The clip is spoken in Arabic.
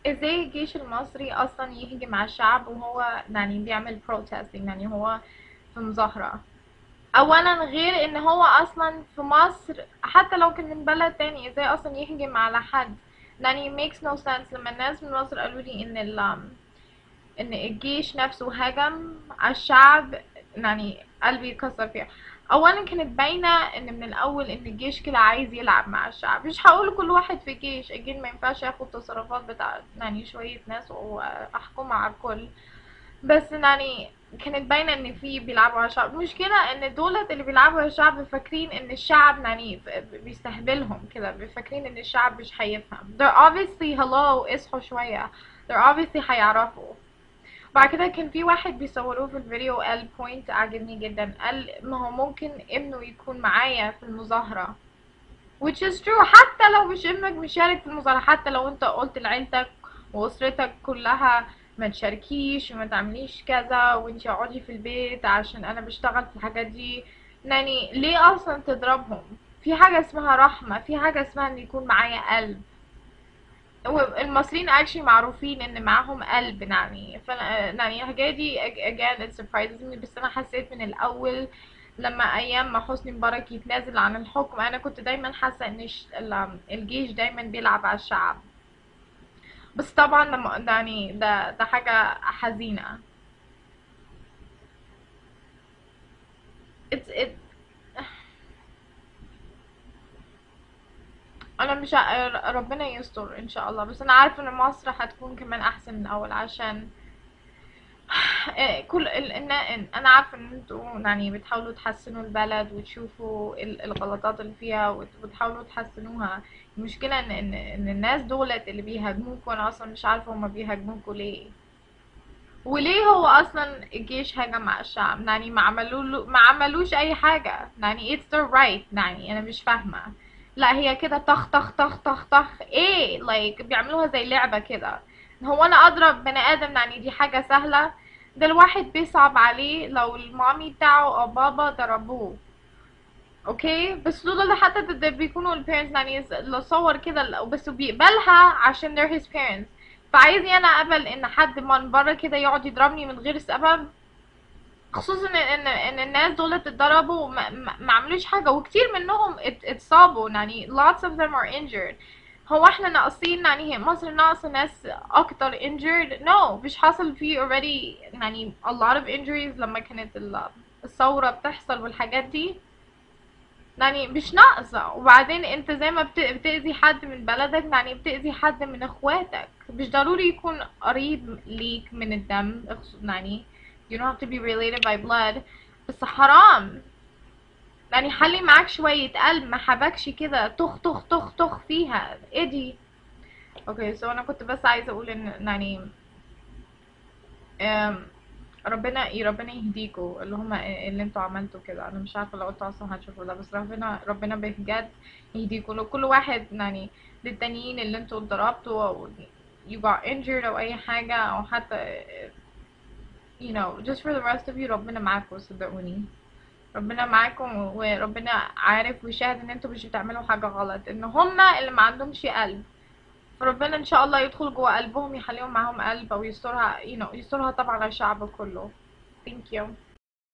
ازاي الجيش المصري اصلا يهجم على الشعب وهو يعني بيعمل protesting، يعني هو في مظاهرة؟ اولا غير ان هو اصلا في مصر، حتى لو كان من بلد تاني، ازاي اصلا يهجم على حد؟ يعني makes no sense. لما الناس من مصر قالوا لي ان ان الجيش نفسه هجم على الشعب، يعني قلبي اتكسر فيها. اولا كانت باينه ان من الاول ان الجيش كده عايز يلعب مع الشعب. مش هقول كل واحد في الجيش، اكيد ما ينفعش ياخد تصرفات بتاع يعني شويه ناس واحكم على الكل، بس يعني كانت باينه ان في بيلعبوا على الشعب. المشكله ان دولت اللي بيلعبوا على الشعب فاكرين ان الشعب يعني بيستهبلهم كده، فاكرين ان الشعب مش هيفهم. they're obviously hello، اصحوا شويه. they're obviously هيعرفوا. بعد كده كان في واحد بيصوروه في الفيديو قال بوينت عجبني جدا، قال ما هو ممكن ابنه يكون معايا في المظاهرة، which is true. حتى لو مش ابنك مشارك في المظاهرة، حتى لو انت قلت لعيلتك واسرتك كلها ما تشاركيش وما تعمليش كذا وانتي اقعدي في البيت عشان انا بشتغل في الحاجات دي، يعني ليه اصلا تضربهم؟ في حاجة اسمها رحمة، في حاجة اسمها ان يكون معايا قلب. المصريين actually معروفين ان معاهم قلب، يعني يعني الحاجة دي again it surprises me. بس انا حسيت من الاول لما ايام ما حسني مبارك يتنازل عن الحكم، انا كنت دايما حاسة ان الجيش دايما بيلعب على الشعب. بس طبعا لما يعني ده حاجة حزينة. it انا مش ربنا يستر ان شاء الله. بس انا عارفة ان مصر هتكون كمان احسن من الاول، عشان كل انا عارفه ان انتوا يعني بتحاولوا تحسنوا البلد وتشوفوا الغلطات اللي فيها وتحاولوا تحسنوها. المشكله ان الناس دولت اللي بيهاجموكوا، انا اصلا مش عارفه هما بيهاجموكوا ليه. وليه هو اصلا الجيش هجم على الشعب؟ يعني ما عملوش اي حاجه، يعني it's their right. يعني انا مش فاهمه. لا هي كده طخ طخ طخ طخ طخ ايه، like بيعملوها زي لعبه كده. هو انا اضرب بني ادم يعني دي حاجه سهله؟ ده الواحد بيصعب عليه لو المامي بتاعه او بابا ضربوه، اوكي؟ بس دول اللي حتى ده بيكونوا البيرنتس، يعني لو صور كده بس بيقبلها عشان they're his parents. فعايزني انا اقبل ان حد من بره كده يقعد يضربني من غير سبب؟ خصوصا ان الناس دول اتضربوا وما عملوش حاجه، وكتير منهم اتصابوا، يعني lots of them are injured. هو احنا ناقصين؟ يعني هي مصر ناقصه ناس اكتر injured؟ no، مش حاصل فيه already يعني a lot of injuries لما كانت الثوره بتحصل والحاجات دي؟ يعني مش ناقصة. وبعدين انت زي ما بتأذي حد من بلدك، يعني بتأذي حد من اخواتك. مش ضروري يكون قريب ليك من الدم، يعني you don't have to be related by blood. بس حرام. يعني خلي معاك شوية قلب، ما حبكش كده طخ طخ طخ طخ فيها ايه دي. اوكي سو انا كنت بس عايزة اقول ان يعني أم، ربنا يهديكوا اللي هما اللي انتوا عملتوا كده. انا مش عارفه لو انتوا اصلا هتشوفوا ده، بس ربنا بجد يهديكوا. لو كل واحد يعني للتانيين اللي انتوا اتضربتوا او you got injured او اي حاجه، او حتى you know just for the rest of you، ربنا معاكم صدقوني. ربنا معاكم، وربنا عارف ويشاهد ان انتوا مش بتعملوا حاجه غلط، ان هما اللي ما عندهمش قلب. فربنا ان شاء الله يدخل جوه قلبهم، يخليهم معاهم قلب، او يسترها يسترها طبعا على الشعب كله. Thank you.